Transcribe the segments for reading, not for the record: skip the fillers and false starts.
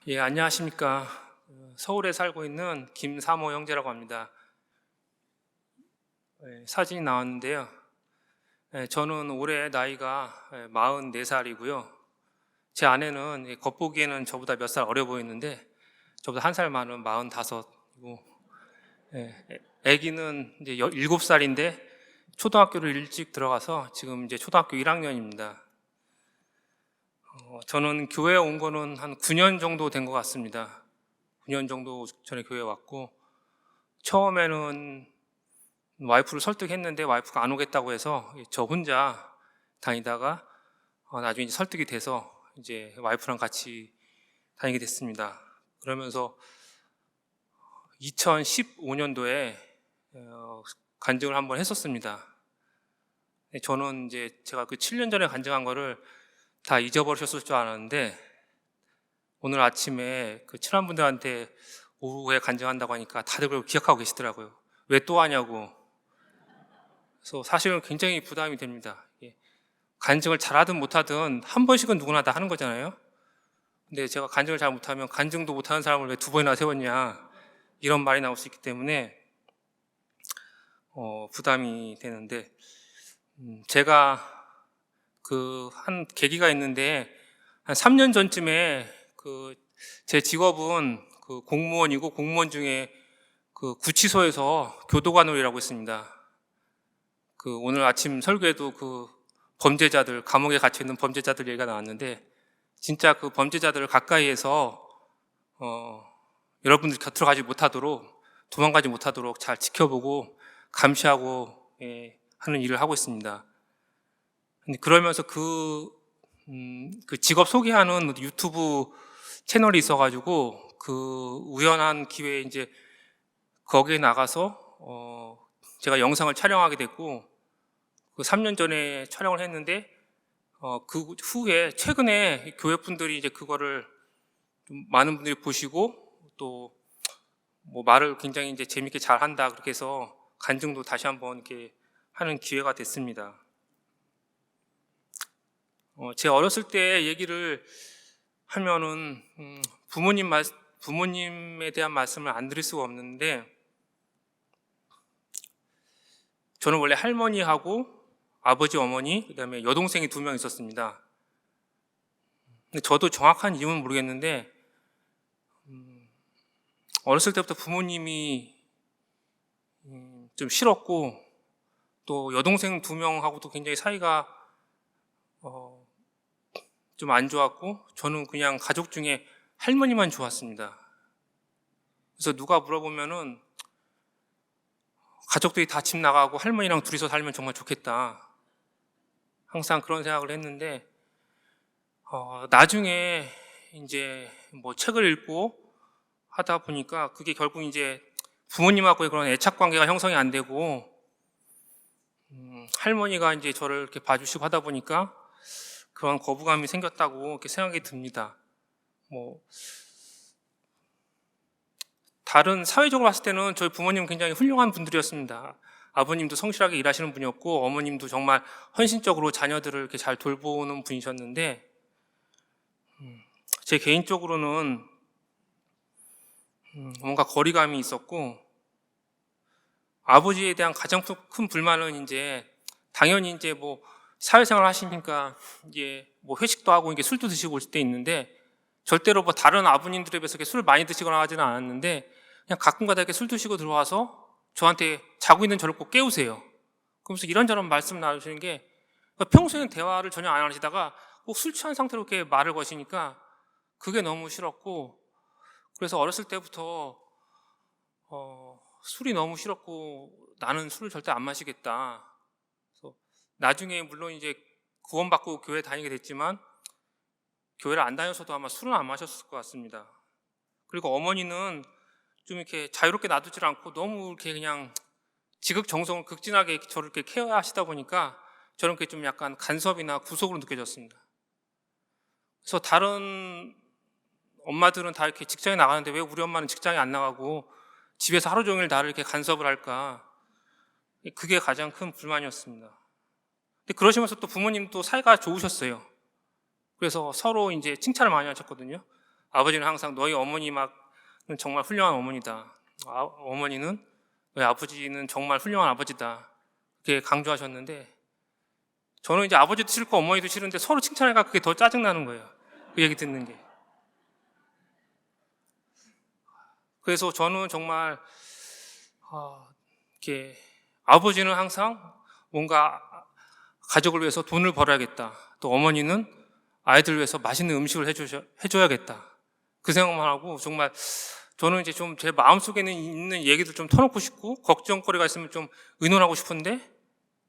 예, 안녕하십니까. 서울에 살고 있는 김사모 형제라고 합니다. 사진이 나왔는데요. 저는 올해 나이가 44살이고요. 제 아내는 겉보기에는 저보다 몇 살 어려 보이는데 저보다 한 살 많은 45이고, 아기는 이제 7살인데 초등학교를 일찍 들어가서 지금 이제 초등학교 1학년입니다. 저는 교회에 온 거는 한 9년 정도 된 것 같습니다. 9년 정도 전에 교회에 왔고, 처음에는 와이프를 설득했는데 와이프가 안 오겠다고 해서 저 혼자 다니다가 나중에 이제 설득이 돼서 이제 와이프랑 같이 다니게 됐습니다. 그러면서 2015년도에 간증을 한번 했었습니다. 저는 이제 제가 그 7년 전에 간증한 거를 다 잊어버리셨을 줄 알았는데, 오늘 아침에 그 친한 분들한테 오후에 간증한다고 하니까 다들 그걸 기억하고 계시더라고요. 왜 또 하냐고. 그래서 사실은 굉장히 부담이 됩니다. 간증을 잘하든 못하든 한 번씩은 누구나 다 하는 거잖아요. 근데 제가 간증을 잘 못하면 간증도 못하는 사람을 왜 두 번이나 세웠냐, 이런 말이 나올 수 있기 때문에 부담이 되는데, 제가 그 한 계기가 있는데, 한 3년 전쯤에 제 직업은 그 공무원이고, 공무원 중에 그 구치소에서 교도관을 일하고 있습니다. 오늘 아침 설교에도 그 범죄자들, 감옥에 갇혀 있는 범죄자들 얘기가 나왔는데, 진짜 그 범죄자들을 가까이에서 여러분들이 곁으로 가지 못하도록, 도망가지 못하도록 잘 지켜보고 감시하고 하는 일을 하고 있습니다. 근데 그러면서 그 직업 소개하는 유튜브 채널이 있어가지고, 그 우연한 기회에 이제 거기에 나가서 제가 영상을 촬영하게 됐고, 그 3년 전에 촬영을 했는데, 그 후에 최근에 교회 분들이 이제 그거를 좀 많은 분들이 보시고, 또 뭐 말을 굉장히 이제 재밌게 잘 한다, 그렇게 해서 간증도 다시 한번 이렇게 하는 기회가 됐습니다. 제 어렸을 때 얘기를 하면은 부모님에 대한 말씀을 안 드릴 수가 없는데, 저는 원래 할머니하고 아버지, 어머니, 그다음에 여동생이 2명 있었습니다. 근데 저도 정확한 이유는 모르겠는데, 어렸을 때부터 부모님이 좀 싫었고, 또 여동생 2명하고도 굉장히 사이가 좀 안 좋았고, 저는 그냥 가족 중에 할머니만 좋았습니다. 그래서 누가 물어보면은 가족들이 다 집 나가고 할머니랑 둘이서 살면 정말 좋겠다, 항상 그런 생각을 했는데, 나중에 이제 뭐 책을 읽고 하다 보니까 그게 결국 이제 부모님하고의 그런 애착 관계가 형성이 안 되고, 할머니가 이제 저를 이렇게 봐주시고 하다 보니까 그런 거부감이 생겼다고 이렇게 생각이 듭니다. 뭐 다른 사회적으로 봤을 때는 저희 부모님은 굉장히 훌륭한 분들이었습니다. 아버님도 성실하게 일하시는 분이었고, 어머님도 정말 헌신적으로 자녀들을 이렇게 잘 돌보는 분이셨는데, 제 개인적으로는 뭔가 거리감이 있었고, 아버지에 대한 가장 큰 불만은 이제 당연히 이제 뭐 사회생활 하시니까 이제 뭐 회식도 하고 이게 술도 드시고 올 때 있는데, 절대로 뭐 다른 아버님들에 비해서 술 많이 드시거나 하지는 않았는데, 그냥 가끔가다 이렇게 술 드시고 들어와서 저한테 자고 있는 저를 꼭 깨우세요. 그러면서 이런저런 말씀 나누시는 게, 평소에는 대화를 전혀 안 하시다가 꼭 술 취한 상태로 이렇게 말을 거시니까 그게 너무 싫었고, 그래서 어렸을 때부터 술이 너무 싫었고, 나는 술을 절대 안 마시겠다. 그래서 나중에 물론 이제 구원받고 교회 다니게 됐지만, 교회를 안 다녔어도 아마 술은 안 마셨을 것 같습니다. 그리고 어머니는 좀 이렇게 자유롭게 놔두질 않고 너무 이렇게 그냥 지극정성을 극진하게 저를 이렇게 케어하시다 보니까 저는 그게 좀 약간 간섭이나 구속으로 느껴졌습니다. 그래서 다른 엄마들은 다 이렇게 직장에 나가는데 왜 우리 엄마는 직장에 안 나가고 집에서 하루 종일 나를 이렇게 간섭을 할까? 그게 가장 큰 불만이었습니다. 근데 그러시면서 또 부모님도 사이가 좋으셨어요. 그래서 서로 이제 칭찬을 많이 하셨거든요. 아버지는 항상 너희 어머니는 정말 훌륭한 어머니다. 어머니는 너희 아버지는 정말 훌륭한 아버지다. 그렇게 강조하셨는데 저는 이제 아버지도 싫고 어머니도 싫은데 서로 칭찬하니까 그게 더 짜증나는 거예요. 그 얘기 듣는 게. 그래서 저는 정말 이렇게 아버지는 항상 뭔가 가족을 위해서 돈을 벌어야겠다. 또 어머니는 아이들을 위해서 맛있는 음식을 해줘야겠다. 그 생각만 하고 정말 저는 이제 좀 제 마음속에는 있는 얘기도 좀 터놓고 싶고 걱정거리가 있으면 좀 의논하고 싶은데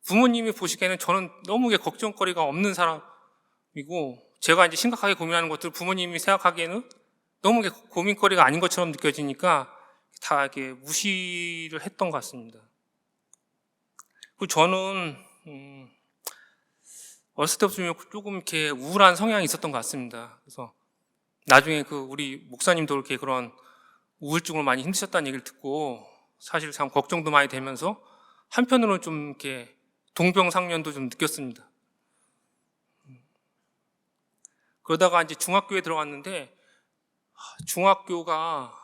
부모님이 보시기에는 저는 너무 걱정거리가 없는 사람이고 제가 이제 심각하게 고민하는 것들 부모님이 생각하기에는 너무 고민거리가 아닌 것처럼 느껴지니까 다 이렇게 무시를 했던 것 같습니다. 그리고 저는 어렸을 때부터 조금 이렇게 우울한 성향이 있었던 것 같습니다. 그래서 나중에 우리 목사님도 이렇게 그런 우울증으로 많이 힘드셨다는 얘기를 듣고 사실 참 걱정도 많이 되면서 한편으로는 좀 이렇게 동병상련도 좀 느꼈습니다. 그러다가 이제 중학교에 들어갔는데 중학교가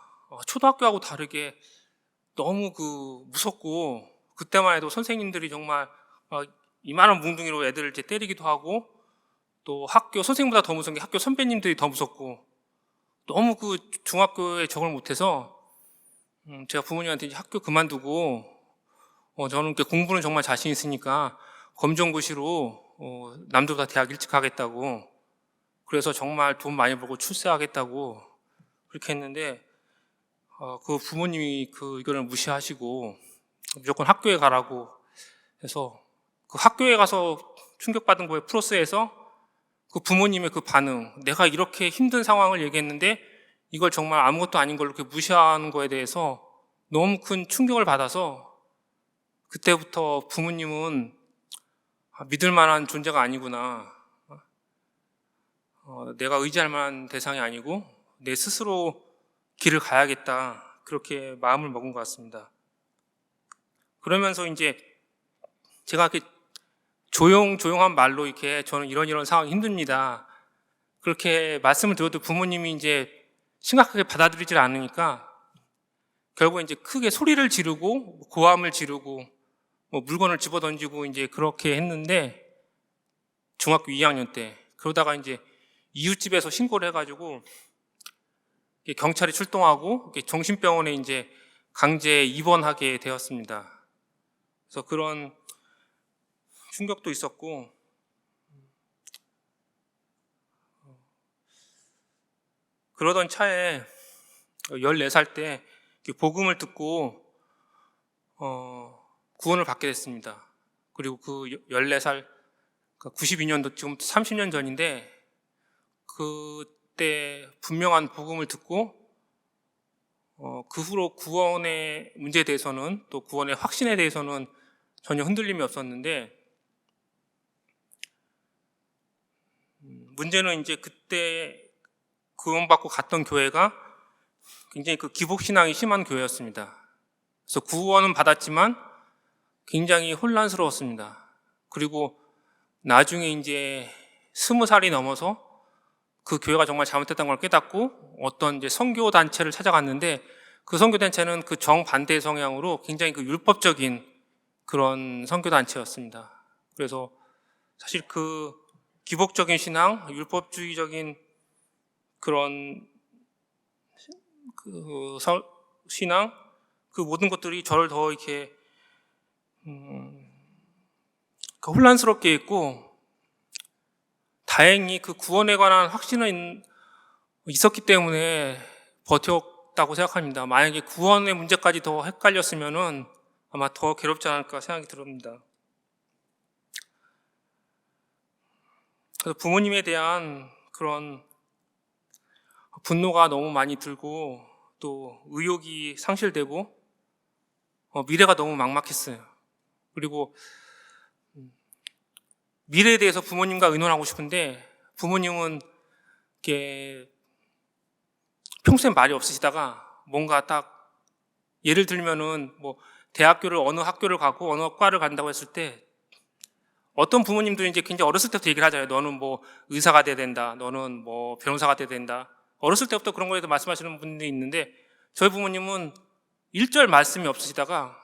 초등학교하고 다르게 너무 무섭고 그때만 해도 선생님들이 정말 이만한 뭉둥이로 애들을 이제 때리기도 하고 또 학교 선생님보다 더 무서운 게 학교 선배님들이 더 무섭고 너무 중학교에 적응을 못해서 제가 부모님한테 이제 학교 그만두고 저는 이렇게 공부는 정말 자신 있으니까 검정고시로 남들보다 대학 일찍 가겠다고 그래서 정말 돈 많이 벌고 출세하겠다고 그렇게 했는데 그 부모님이 그 의견을 무시하시고 무조건 학교에 가라고 해서 그 학교에 가서 충격받은 거에 플러스해서 그 부모님의 그 반응, 내가 이렇게 힘든 상황을 얘기했는데 이걸 정말 아무것도 아닌 걸로 이렇게 무시하는 거에 대해서 너무 큰 충격을 받아서 그때부터 부모님은 믿을 만한 존재가 아니구나. 내가 의지할 만한 대상이 아니고 내 스스로 길을 가야겠다. 그렇게 마음을 먹은 것 같습니다. 그러면서 이제 제가 이렇게 조용한 말로 이렇게 저는 이런 상황이 힘듭니다. 그렇게 말씀을 드려도 부모님이 이제 심각하게 받아들이질 않으니까 결국 이제 크게 소리를 지르고 고함을 지르고 물건을 집어 던지고 이제 그렇게 했는데 중학교 2학년 때 그러다가 이제 이웃집에서 신고를 해가지고 경찰이 출동하고 정신병원에 이제 강제 입원하게 되었습니다. 그래서 그런 충격도 있었고 그러던 차에 14살 때 복음을 듣고 구원을 받게 됐습니다. 그리고 그 14살 92년도 지금 30년 전인데 그때 분명한 복음을 듣고 그 후로 구원의 문제에 대해서는 또 구원의 확신에 대해서는 전혀 흔들림이 없었는데 문제는 이제 그때 구원받고 갔던 교회가 굉장히 기복신앙이 심한 교회였습니다. 그래서 구원은 받았지만 굉장히 혼란스러웠습니다. 그리고 나중에 이제 20살이 넘어서 그 교회가 정말 잘못됐다는 걸 깨닫고 어떤 이제 선교 단체를 찾아갔는데 그 선교 단체는 그 정반대 성향으로 굉장히 율법적인 그런 선교 단체였습니다. 그래서 사실 기복적인 신앙, 율법주의적인 그런 신앙, 그 모든 것들이 저를 더 이렇게 혼란스럽게 했고 다행히 그 구원에 관한 확신은 있었기 때문에 버텼다고 생각합니다. 만약에 구원의 문제까지 더 헷갈렸으면은 아마 더 괴롭지 않을까 생각이 듭니다. 그래서 부모님에 대한 그런 분노가 너무 많이 들고 또 의욕이 상실되고 미래가 너무 막막했어요. 그리고 미래에 대해서 부모님과 의논하고 싶은데 부모님은 이렇게 평소에 말이 없으시다가 뭔가 딱 예를 들면은 대학교를 어느 학교를 가고 어느 과를 간다고 했을 때 어떤 부모님들은 이제 굉장히 어렸을 때부터 얘기를 하잖아요. 너는 의사가 돼야 된다. 너는 변호사가 돼야 된다. 어렸을 때부터 그런 거에 대해서 말씀하시는 분들이 있는데 저희 부모님은 1절 말씀이 없으시다가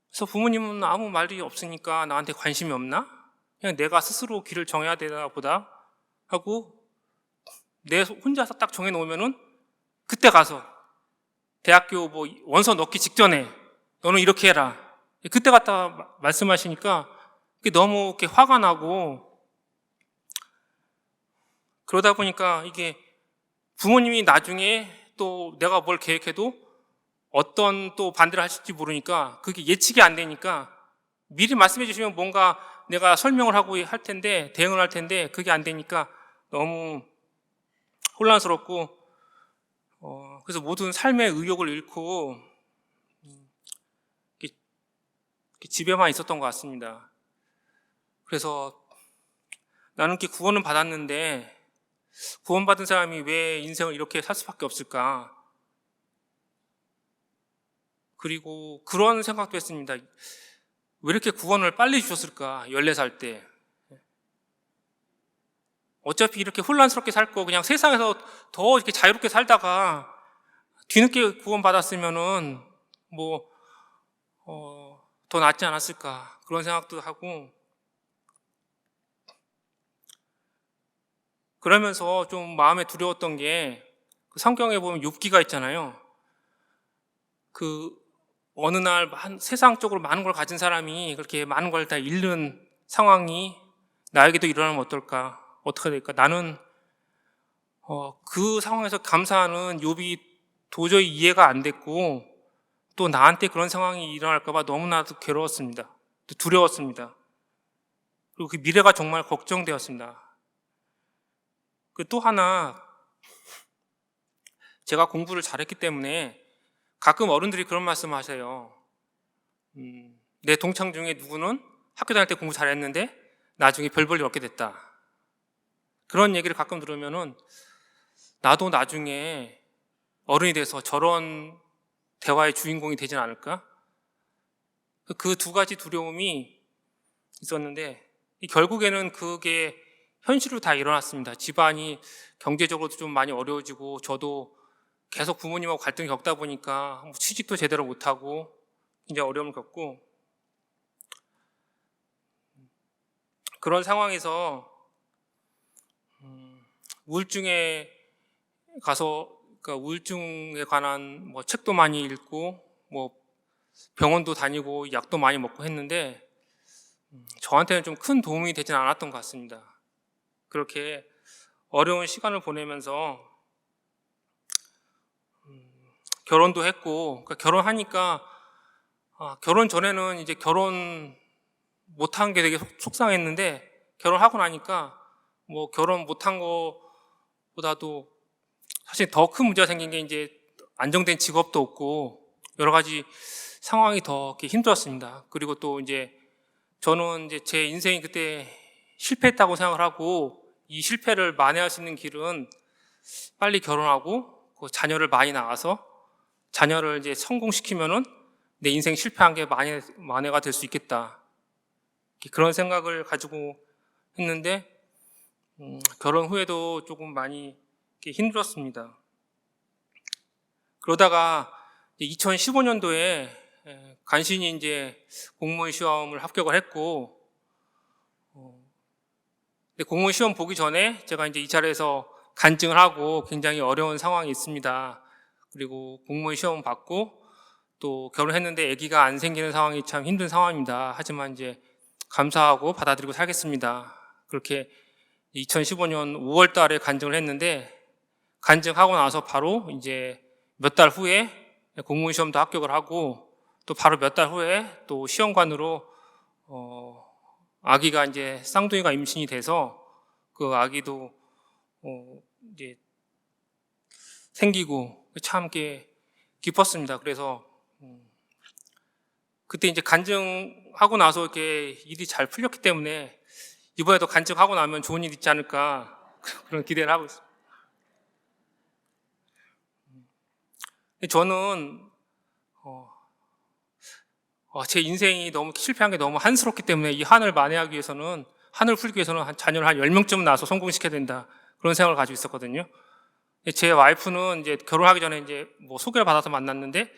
그래서 부모님은 아무 말이 없으니까 나한테 관심이 없나? 그냥 내가 스스로 길을 정해야 되나 보다 하고 내 혼자서 딱 정해놓으면은 그때 가서 대학교 뭐 원서 넣기 직전에 너는 이렇게 해라. 그때 갖다 말씀하시니까 그게 너무 이렇게 화가 나고 그러다 보니까 이게 부모님이 나중에 또 내가 뭘 계획해도 어떤 또 반대를 하실지 모르니까 그게 예측이 안 되니까 미리 말씀해 주시면 뭔가 내가 설명을 하고 할 텐데 대응을 할 텐데 그게 안 되니까 너무 혼란스럽고 그래서 모든 삶의 의욕을 잃고 이렇게 집에만 있었던 것 같습니다. 그래서 나는 이렇게 구원을 받았는데 구원받은 사람이 왜 인생을 이렇게 살 수밖에 없을까? 그리고 그런 생각도 했습니다. 왜 이렇게 구원을 빨리 주셨을까? 14살 때. 어차피 이렇게 혼란스럽게 살 거 그냥 세상에서 더 이렇게 자유롭게 살다가 뒤늦게 구원받았으면은 더 낫지 않았을까? 그런 생각도 하고 그러면서 좀 마음에 두려웠던 게 성경에 보면 욥기가 있잖아요. 그 어느 날 세상적으로 많은 걸 가진 사람이 그렇게 많은 걸 다 잃는 상황이 나에게도 일어나면 어떨까? 어떻게 될까? 나는 그 상황에서 감사하는 욥이 도저히 이해가 안 됐고 또 나한테 그런 상황이 일어날까 봐 너무나도 괴로웠습니다. 또 두려웠습니다. 그리고 그 미래가 정말 걱정되었습니다. 그 또 하나 제가 공부를 잘했기 때문에 가끔 어른들이 그런 말씀 하세요. 내 동창 중에 누구는 학교 다닐 때 공부 잘했는데 나중에 별 볼일 얻게 됐다. 그런 얘기를 가끔 들으면은 나도 나중에 어른이 돼서 저런 대화의 주인공이 되진 않을까? 그 두 가지 두려움이 있었는데 결국에는 그게 현실로 다 일어났습니다. 집안이 경제적으로도 좀 많이 어려워지고 저도 계속 부모님하고 갈등을 겪다 보니까 취직도 제대로 못하고 굉장히 어려움을 겪고 그런 상황에서 우울증에 가서 그러니까 우울증에 관한 책도 많이 읽고 병원도 다니고 약도 많이 먹고 했는데 저한테는 좀 큰 도움이 되진 않았던 것 같습니다. 그렇게 어려운 시간을 보내면서 결혼도 했고 그러니까 결혼하니까 결혼 전에는 이제 결혼 못한 게 되게 속상했는데 결혼하고 나니까 결혼 못한 거보다도 사실 더 큰 문제가 생긴 게 이제 안정된 직업도 없고 여러 가지 상황이 더 이렇게 힘들었습니다. 그리고 또 이제 저는 이제 제 인생이 그때 실패했다고 생각을 하고 이 실패를 만회할 수 있는 길은 빨리 결혼하고 그 자녀를 많이 낳아서 자녀를 이제 성공시키면은 내 인생 실패한 게 만회가 될 수 있겠다. 그런 생각을 가지고 했는데 결혼 후에도 조금 많이 힘들었습니다. 그러다가 2015년도에 간신히 이제 공무원 시험을 합격을 했고 근데 공무원 시험 보기 전에 제가 이제 이 자리에서 간증을 하고 굉장히 어려운 상황이 있습니다. 그리고 공무원 시험 받고 또 결혼했는데 아기가 안 생기는 상황이 참 힘든 상황입니다. 하지만 이제 감사하고 받아들이고 살겠습니다. 그렇게 2015년 5월 달에 간증을 했는데 간증하고 나서 바로 이제 몇 달 후에 공무원 시험도 합격을 하고 또 바로 몇 달 후에 또 시험관으로 아기가 이제 쌍둥이가 임신이 돼서 그 아기도 이제 생기고 참 기뻤습니다. 그래서 그때 이제 간증하고 나서 이렇게 일이 잘 풀렸기 때문에 이번에도 간증하고 나면 좋은 일 있지 않을까 그런 기대를 하고 있습니다. 저는 제 인생이 너무 실패한 게 너무 한스럽기 때문에 이 한을 만회하기 위해서는 한을 풀기 위해서는 자녀를 한 10명쯤 낳아서 성공시켜야 된다 그런 생각을 가지고 있었거든요. 제 와이프는 이제 결혼하기 전에 이제 뭐 소개를 받아서 만났는데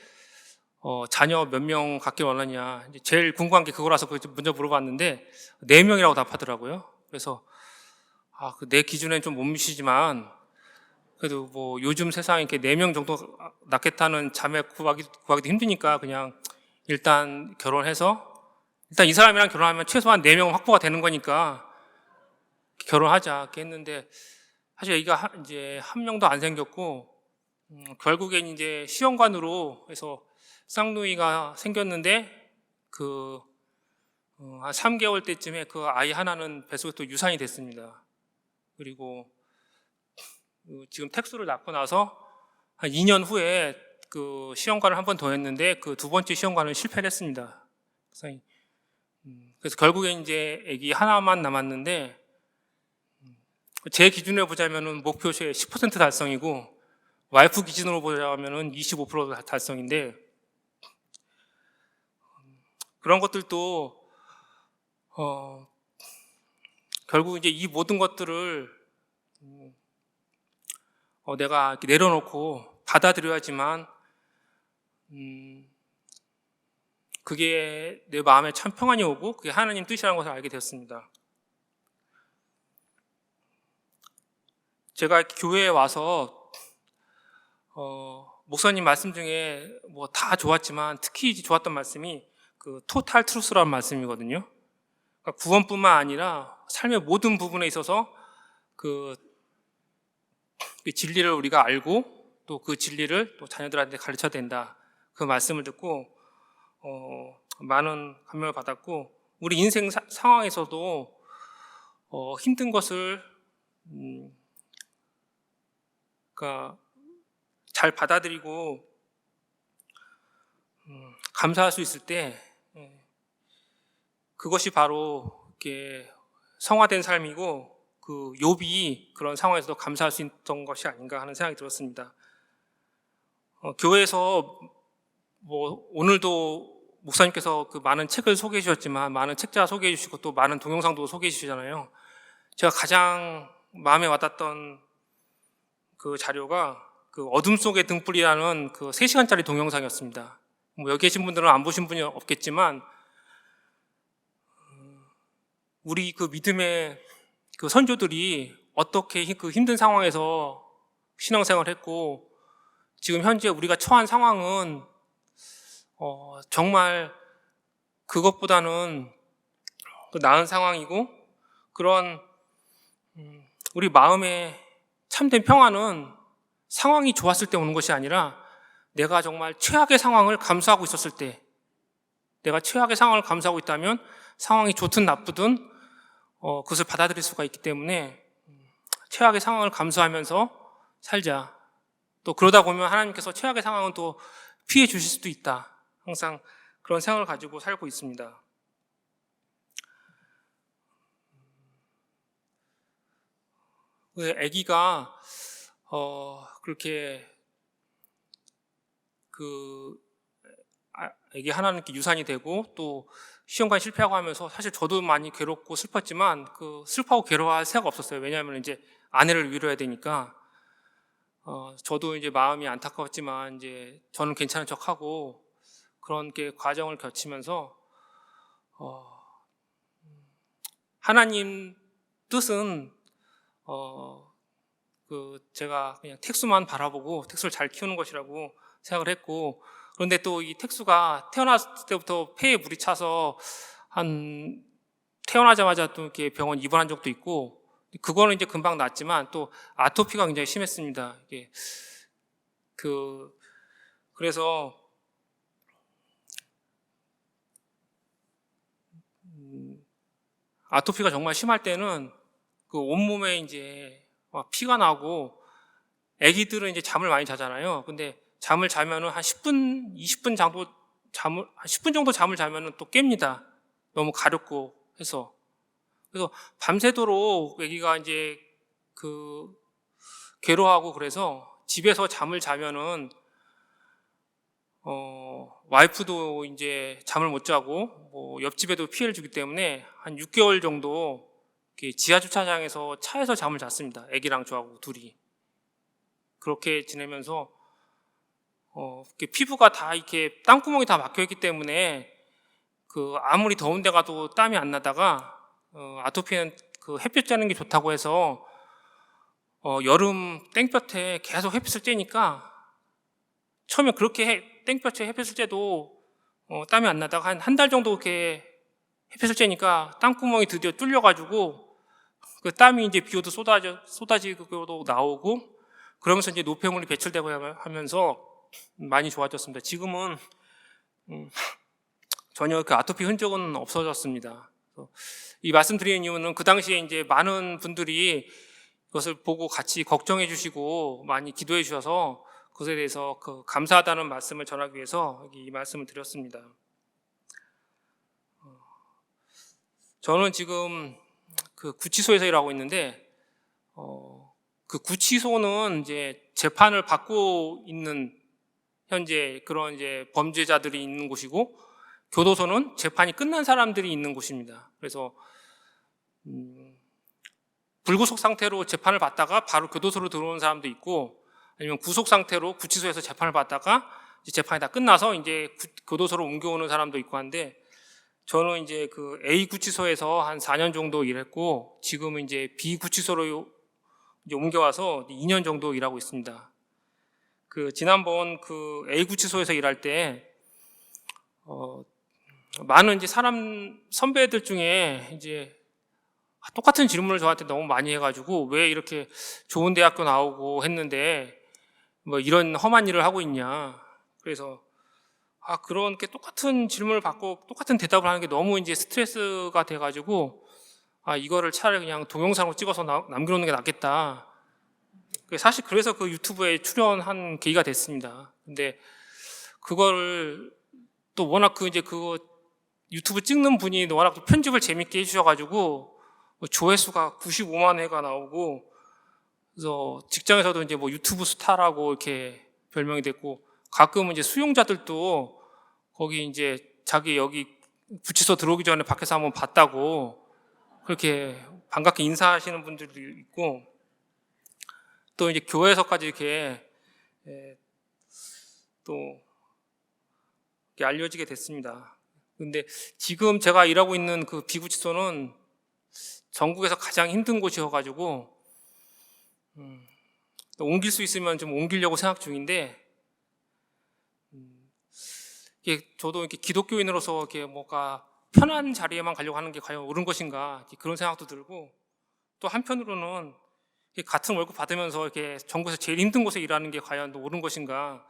자녀 몇 명 갖길 원하냐. 이제 제일 궁금한 게 그거라서 먼저 물어봤는데 4명이라고 답하더라고요. 그래서 내 기준에는 좀 못 미치지만 그래도 뭐 요즘 세상에 이렇게 4명 정도 낳겠다는 자매 구하기도 힘드니까 그냥 일단 결혼해서 일단 이 사람이랑 결혼하면 최소한 4명 확보가 되는 거니까 결혼하자 이렇게 했는데 사실 애기가 이제 한 명도 안 생겼고 결국엔 이제 시험관으로 해서 쌍둥이가 생겼는데 한 3개월 때쯤에 그 아이 하나는 뱃속에 또 유산이 됐습니다. 그리고 지금 택수를 낳고 나서 한 2년 후에 그 시험관을 한 번 더 했는데 그 2번째 시험관은 실패를 했습니다. 그래서 결국엔 이제 애기 하나만 남았는데 제 기준으로 보자면은 목표치의 10% 달성이고 와이프 기준으로 보자면은 25% 달성인데 그런 것들도 결국 이제 이 모든 것들을 내가 이렇게 내려놓고 받아들여야지만 그게 내 마음에 참 평안이 오고 그게 하나님 뜻이라는 것을 알게 되었습니다. 제가 교회에 와서 목사님 말씀 중에 뭐 다 좋았지만 특히 좋았던 말씀이 그 토탈 트루스라는 말씀이거든요. 그러니까 구원뿐만 아니라 삶의 모든 부분에 있어서 그 진리를 우리가 알고 또 그 진리를 또 자녀들한테 가르쳐야 된다. 그 말씀을 듣고 많은 감명을 받았고 우리 인생 상황에서도 힘든 것을 그러니까 잘 받아들이고 감사할 수 있을 때 그것이 바로 이렇게 성화된 삶이고 그 욥이 그런 상황에서도 감사할 수 있던 것이 아닌가 하는 생각이 들었습니다. 교회에서 뭐 오늘도 목사님께서 그 많은 책을 소개해 주셨지만 많은 책자 소개해 주시고 또 많은 동영상도 소개해 주시잖아요. 제가 가장 마음에 와닿았던 그 자료가 그 어둠 속의 등불이라는 그 3시간짜리 동영상이었습니다. 뭐 여기 계신 분들은 안 보신 분이 없겠지만 우리 그 믿음의 그 선조들이 어떻게 그 힘든 상황에서 신앙생활을 했고 지금 현재 우리가 처한 상황은 정말 그것보다는 나은 상황이고 그런 우리 마음의 참된 평안은 상황이 좋았을 때 오는 것이 아니라 내가 정말 최악의 상황을 감수하고 있었을 때 내가 최악의 상황을 감수하고 있다면 상황이 좋든 나쁘든 그것을 받아들일 수가 있기 때문에 최악의 상황을 감수하면서 살자. 또 그러다 보면 하나님께서 최악의 상황은 또 피해 주실 수도 있다. 항상 그런 생각을 가지고 살고 있습니다. 아기가 그렇게 아기 하나는 이렇게 유산이 되고 또 시험관 실패하고 하면서 사실 저도 많이 괴롭고 슬펐지만 그 슬퍼하고 괴로워할 새가 없었어요. 왜냐하면 이제 아내를 위로해야 되니까 저도 이제 마음이 안타까웠지만 이제 저는 괜찮은 척하고 그런 게 과정을 거치면서 하나님 뜻은 제가 그냥 택수만 바라보고 택수를 잘 키우는 것이라고 생각을 했고 그런데 또 이 택수가 태어났을 때부터 폐에 물이 차서 한 태어나자마자 또 이렇게 병원 입원한 적도 있고 그거는 이제 금방 낫지만 또 아토피가 굉장히 심했습니다. 이게 그래서 아토피가 정말 심할 때는 그 온몸에 이제 막 피가 나고 아기들은 이제 잠을 많이 자잖아요. 근데 잠을 자면은 한 10분, 20분 정도 한 10분 정도 잠을 자면은 또 깹니다. 너무 가렵고 해서. 그래서 밤새도록 아기가 이제 괴로워하고 그래서 집에서 잠을 자면은 와이프도 이제 잠을 못 자고 뭐 옆집에도 피해를 주기 때문에 한 6개월 정도 지하 주차장에서 차에서 잠을 잤습니다. 아기랑 저하고 둘이. 그렇게 지내면서 이렇게 피부가 다 이렇게 땀구멍이 다 막혀 있기 때문에 그 아무리 더운 데 가도 땀이 안 나다가 아토피는 그 햇볕 쬐는 게 좋다고 해서 여름 땡볕에 계속 햇빛을 쬐니까 처음에 그렇게 땡볕에 햇빛을 쬐도 땀이 안 나다가 한 달 정도 이렇게 햇빛을 쬐니까 땀구멍이 드디어 뚫려가지고 그 땀이 이제 비 오도 쏟아지고 나오고 그러면서 이제 노폐물이 배출되고 하면서 많이 좋아졌습니다. 지금은 전혀 그 아토피 흔적은 없어졌습니다. 이 말씀드리는 이유는 그 당시에 이제 많은 분들이 그것을 보고 같이 걱정해 주시고 많이 기도해 주셔서 그것에 대해서 그 감사하다는 말씀을 전하기 위해서 이 말씀을 드렸습니다. 저는 지금 그 구치소에서 일하고 있는데 그 구치소는 이제 재판을 받고 있는 현재 그런 이제 범죄자들이 있는 곳이고 교도소는 재판이 끝난 사람들이 있는 곳입니다. 그래서 불구속 상태로 재판을 받다가 바로 교도소로 들어오는 사람도 있고 아니면 구속 상태로 구치소에서 재판을 받다가 이제 재판이 다 끝나서 이제 교도소로 옮겨오는 사람도 있고 한데 저는 이제 그 A 구치소에서 한 4년 정도 일했고 지금은 이제 B 구치소로 이제 옮겨와서 2년 정도 일하고 있습니다. 그 지난번 그 A 구치소에서 일할 때 많은 이제 선배들 중에 이제 똑같은 질문을 저한테 너무 많이 해가지고 왜 이렇게 좋은 대학교 나오고 했는데 뭐 이런 험한 일을 하고 있냐. 그래서 그렇게 똑같은 질문을 받고 똑같은 대답을 하는 게 너무 이제 스트레스가 돼가지고 이거를 차라리 그냥 동영상으로 찍어서 남겨놓는 게 낫겠다. 사실 그래서 그 유튜브에 출연한 계기가 됐습니다. 근데 그거를 또 워낙 그거 유튜브 찍는 분이 워낙 또 편집을 재밌게 해주셔가지고 조회수가 95만 회가 나오고 그래서 직장에서도 이제 뭐 유튜브 스타라고 이렇게 별명이 됐고 가끔은 이제 수용자들도 거기 이제 자기 여기 구치소 들어오기 전에 밖에서 한번 봤다고 그렇게 반갑게 인사하시는 분들도 있고 또 이제 교회에서까지 이렇게 또 이렇게 알려지게 됐습니다. 근데 지금 제가 일하고 있는 그 비구치소는 전국에서 가장 힘든 곳이어가지고 옮길 수 있으면 좀 옮기려고 생각 중인데 저도 이렇게 기독교인으로서 이렇게 뭔가 편한 자리에만 가려고 하는 게 과연 옳은 것인가 그런 생각도 들고 또 한편으로는 같은 월급 받으면서 이렇게 전국에서 제일 힘든 곳에 일하는 게 과연 옳은 것인가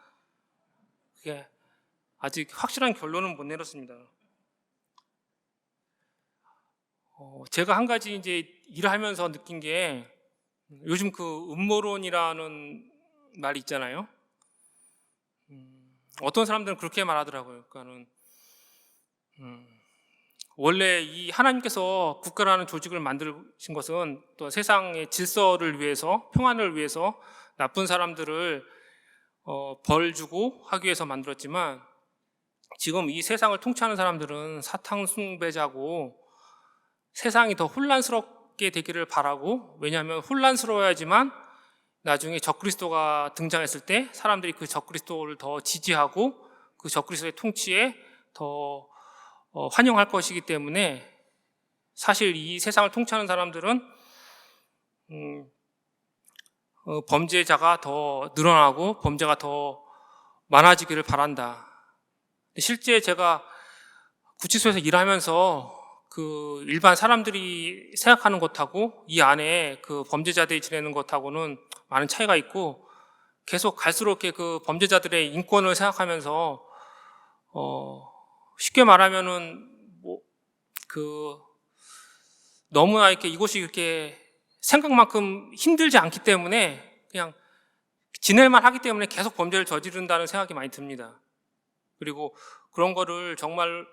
그게 아직 확실한 결론은 못 내렸습니다. 제가 한 가지 이제 일을 하면서 느낀 게 요즘 그 음모론이라는 말이 있잖아요. 어떤 사람들은 그렇게 말하더라고요. 그러니까는 원래 이 하나님께서 국가라는 조직을 만드신 것은 또 세상의 질서를 위해서 평안을 위해서 나쁜 사람들을 벌 주고 하기 위해서 만들었지만 지금 이 세상을 통치하는 사람들은 사탕 숭배자고 세상이 더 혼란스럽게 되기를 바라고 왜냐하면 혼란스러워야지만 나중에 적그리스도가 등장했을 때 사람들이 그 적그리스도를 더 지지하고 그 적그리스도의 통치에 더 환영할 것이기 때문에 사실 이 세상을 통치하는 사람들은 범죄자가 더 늘어나고 범죄가 더 많아지기를 바란다. 실제 제가 구치소에서 일하면서 그 일반 사람들이 생각하는 것하고 이 안에 그 범죄자들이 지내는 것하고는 많은 차이가 있고 계속 갈수록 이렇게 그 범죄자들의 인권을 생각하면서 쉽게 말하면은 너무나 이렇게 이곳이 이렇게 생각만큼 힘들지 않기 때문에 그냥 지낼만 하기 때문에 계속 범죄를 저지른다는 생각이 많이 듭니다. 그리고 그런 거를 정말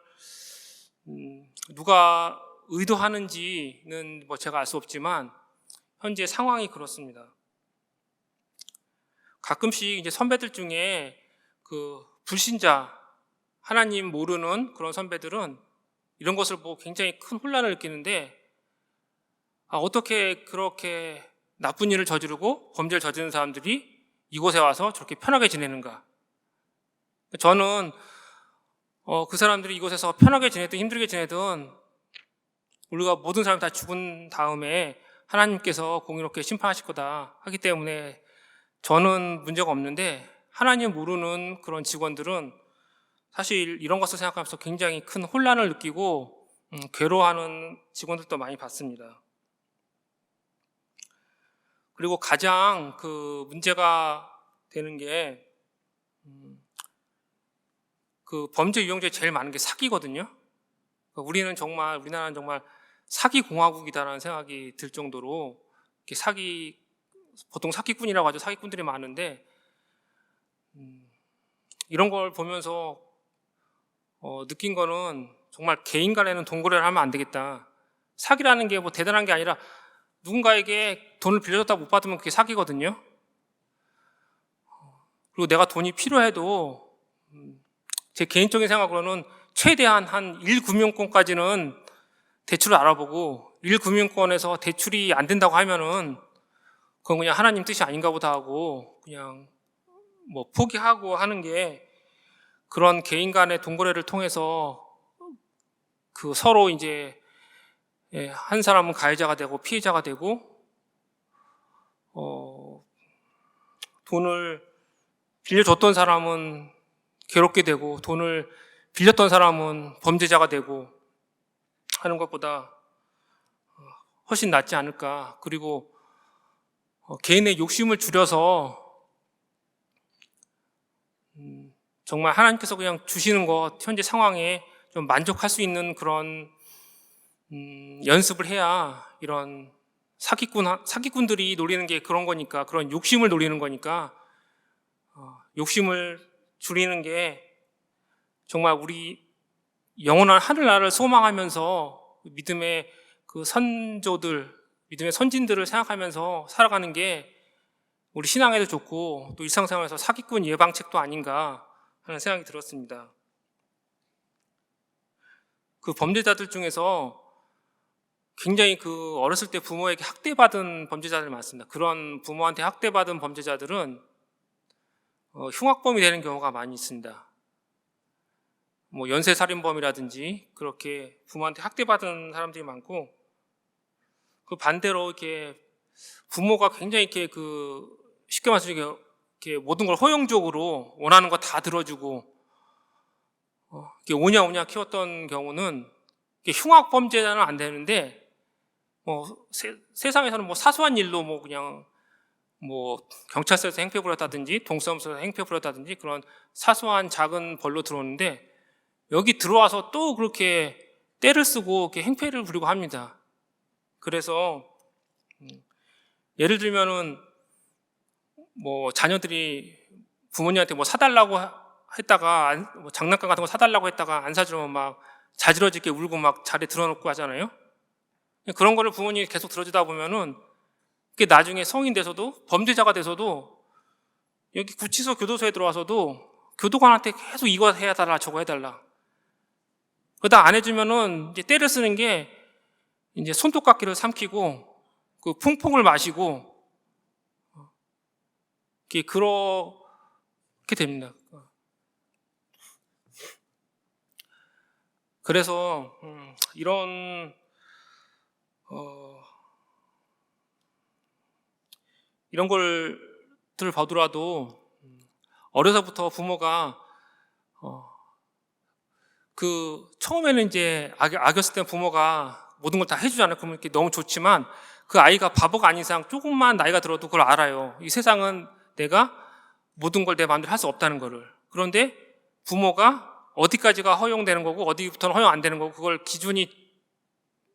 누가 의도하는지는 뭐 제가 알 수 없지만 현재 상황이 그렇습니다. 가끔씩 이제 선배들 중에 그 불신자, 하나님 모르는 그런 선배들은 이런 것을 보고 굉장히 큰 혼란을 느끼는데 어떻게 그렇게 나쁜 일을 저지르고 범죄를 저지르는 사람들이 이곳에 와서 저렇게 편하게 지내는가? 저는 그 사람들이 이곳에서 편하게 지내든 힘들게 지내든 우리가 모든 사람이 다 죽은 다음에 하나님께서 공의롭게 심판하실 거다 하기 때문에 저는 문제가 없는데, 하나님 모르는 그런 직원들은 사실 이런 것을 생각하면서 굉장히 큰 혼란을 느끼고 괴로워하는 직원들도 많이 봤습니다. 그리고 가장 그 문제가 되는 게 그 범죄 유형죄 제일 많은 게 사기거든요. 우리나라는 정말 사기 공화국이다라는 생각이 들 정도로 이렇게 보통 사기꾼이라고 하죠. 사기꾼들이 많은데, 이런 걸 보면서 느낀 거는 정말 개인 간에는 동거래를 하면 안 되겠다. 사기라는 게 뭐 대단한 게 아니라 누군가에게 돈을 빌려줬다 못 받으면 그게 사기거든요. 그리고 내가 돈이 필요해도 제 개인적인 생각으로는 최대한 한 1금융권까지는 대출을 알아보고, 1금융권에서 대출이 안 된다고 하면은 그건 그냥 하나님 뜻이 아닌가 보다 하고 그냥 뭐 포기하고 하는 게, 그런 개인 간의 동거래를 통해서 그 서로 이제 한 사람은 가해자가 되고 피해자가 되고, 돈을 빌려줬던 사람은 괴롭게 되고 돈을 빌렸던 사람은 범죄자가 되고 하는 것보다 훨씬 낫지 않을까. 그리고 개인의 욕심을 줄여서 정말 하나님께서 그냥 주시는 것, 현재 상황에 좀 만족할 수 있는 그런 연습을 해야, 이런 사기꾼들이 노리는 게 그런 거니까, 그런 욕심을 노리는 거니까, 욕심을 줄이는 게 정말 우리 영원한 하늘나라를 소망하면서 믿음의 그 믿음의 선진들을 생각하면서 살아가는 게 우리 신앙에도 좋고 또 일상생활에서 사기꾼 예방책도 아닌가 하는 생각이 들었습니다. 그 범죄자들 중에서 굉장히 그 어렸을 때 부모에게 학대받은 범죄자들이 많습니다. 그런 부모한테 학대받은 범죄자들은 흉악범이 되는 경우가 많이 있습니다. 뭐 연쇄살인범이라든지 그렇게 부모한테 학대받은 사람들이 많고, 그 반대로 이렇게 부모가 굉장히 이렇게 쉽게 말해서 이렇게 모든 걸 허용적으로 원하는 거 다 들어주고 이렇게 오냐오냐 키웠던 경우는 흉악범죄자는 안 되는데, 세상에서는 뭐 사소한 일로 뭐 그냥 뭐 경찰서에서 행패 부렸다든지 동사무소에서 행패 부렸다든지 그런 사소한 작은 벌로 들어오는데, 여기 들어와서 또 그렇게 때를 쓰고 이렇게 행패를 부리고 합니다. 그래서 예를 들면은 뭐 자녀들이 부모님한테 뭐 사달라고 했다가 뭐 장난감 같은 거 사달라고 했다가 안 사주면 막 자지러지게 울고 막 자리에 들어놓고 하잖아요. 그런 거를 부모님이 계속 들어주다 보면은 그게 나중에 성인 돼서도, 범죄자가 돼서도, 여기 구치소 교도소에 들어와서도 교도관한테 계속 이거 해달라 저거 해달라, 그러다 안 해주면은 이제 때를 쓰는 게 이제 손톱깎이를 삼키고 그 퐁퐁을 마시고 그렇게 됩니다. 그래서 이런 걸들 봐더라도 어려서부터 부모가 처음에는 이제 아겼을 때 부모가 모든 걸 다 해주잖아요. 그러면 이렇게 너무 좋지만, 그 아이가 바보가 아닌 이상 조금만 나이가 들어도 그걸 알아요. 이 세상은 내가 모든 걸 내 마음대로 할 수 없다는 거를. 그런데 부모가 어디까지가 허용되는 거고 어디부터는 허용 안 되는 거고 그걸 기준이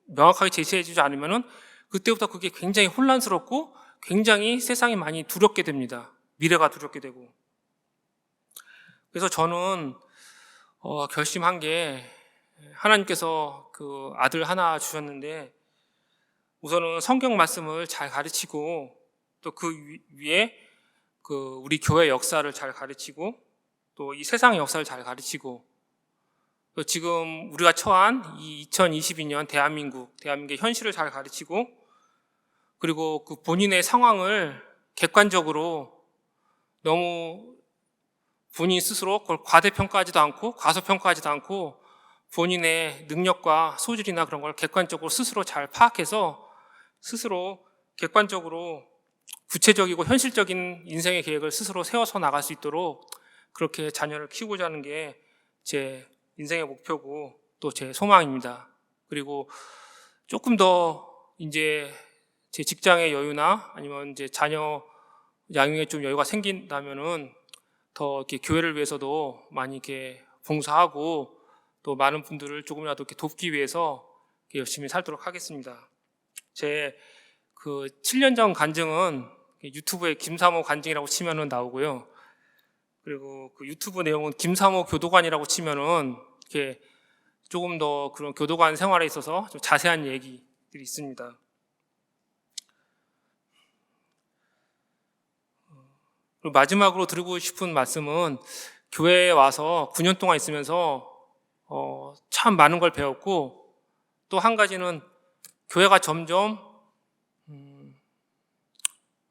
명확하게 제시해 주지 않으면은 그때부터 그게 굉장히 혼란스럽고 굉장히 세상이 많이 두렵게 됩니다. 미래가 두렵게 되고. 그래서 저는 결심한 게, 하나님께서 그 아들 하나 주셨는데 우선은 성경 말씀을 잘 가르치고 또 그 위에 우리 교회 역사를 잘 가르치고 또 이 세상의 역사를 잘 가르치고, 또 지금 우리가 처한 이 2022년 대한민국의 현실을 잘 가르치고, 그리고 그 본인의 상황을 객관적으로 너무 본인 스스로 그걸 과대평가하지도 않고 과소평가하지도 않고 본인의 능력과 소질이나 그런 걸 객관적으로 스스로 잘 파악해서 스스로 객관적으로 구체적이고 현실적인 인생의 계획을 스스로 세워서 나갈 수 있도록 그렇게 자녀를 키우고자 하는 게 제 인생의 목표고 또 제 소망입니다. 그리고 조금 더 이제 제 직장의 여유나 아니면 이제 자녀 양육에 좀 여유가 생긴다면은 더 이렇게 교회를 위해서도 많이 이렇게 봉사하고 또 많은 분들을 조금이라도 이렇게 돕기 위해서 이렇게 열심히 살도록 하겠습니다. 제 그 7년 전 간증은 유튜브에 김사모 간증이라고 치면은 나오고요. 그리고 그 유튜브 내용은 김사모 교도관이라고 치면은 이렇게 조금 더 그런 교도관 생활에 있어서 좀 자세한 얘기들이 있습니다. 그리고 마지막으로 드리고 싶은 말씀은 교회에 와서 9년 동안 있으면서 참 많은 걸 배웠고 또 한 가지는 교회가 점점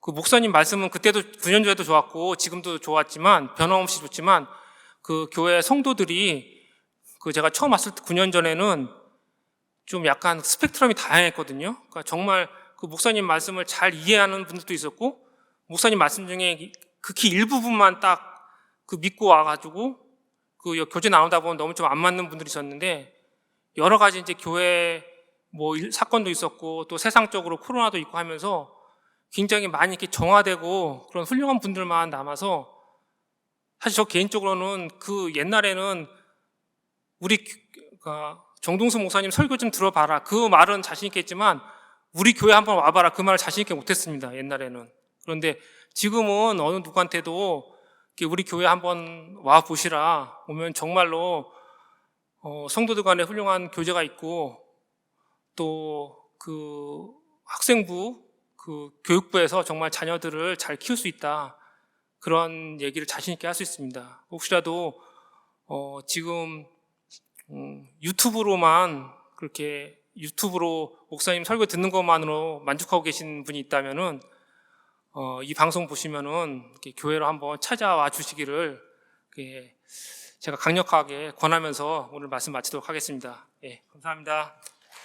그 목사님 말씀은 그때도 9년 전에도 좋았고 지금도 좋았지만 변함없이 좋지만 그 교회 성도들이 그 제가 처음 왔을 때 9년 전에는 좀 약간 스펙트럼이 다양했거든요. 그러니까 정말 그 목사님 말씀을 잘 이해하는 분들도 있었고 목사님 말씀 중에 극히 일부분만 딱 그 믿고 와가지고 그 교제 나누다 보면 너무 좀 안 맞는 분들이 있었는데 여러 가지 이제 교회 뭐 사건도 있었고 또 세상적으로 코로나도 있고 하면서 굉장히 많이 이렇게 정화되고 그런 훌륭한 분들만 남아서 사실 저 개인적으로는 그 옛날에는 우리 정동수 목사님 설교 좀 들어봐라 그 말은 자신 있겠지만 우리 교회 한번 와봐라 그 말을 자신 있게 못했습니다 옛날에는. 그런데 지금은 어느 누구한테도 우리 교회 한번 와 보시라 오면 정말로 성도들 간에 훌륭한 교제가 있고 또 그 학생부 그 교육부에서 정말 자녀들을 잘 키울 수 있다 그런 얘기를 자신 있게 할 수 있습니다. 혹시라도 지금 유튜브로만 그렇게 유튜브로 목사님 설교 듣는 것만으로 만족하고 계신 분이 있다면은 이 방송 보시면은 이렇게 교회로 한번 찾아와 주시기를 제가 강력하게 권하면서 오늘 말씀 마치도록 하겠습니다. 예, 감사합니다.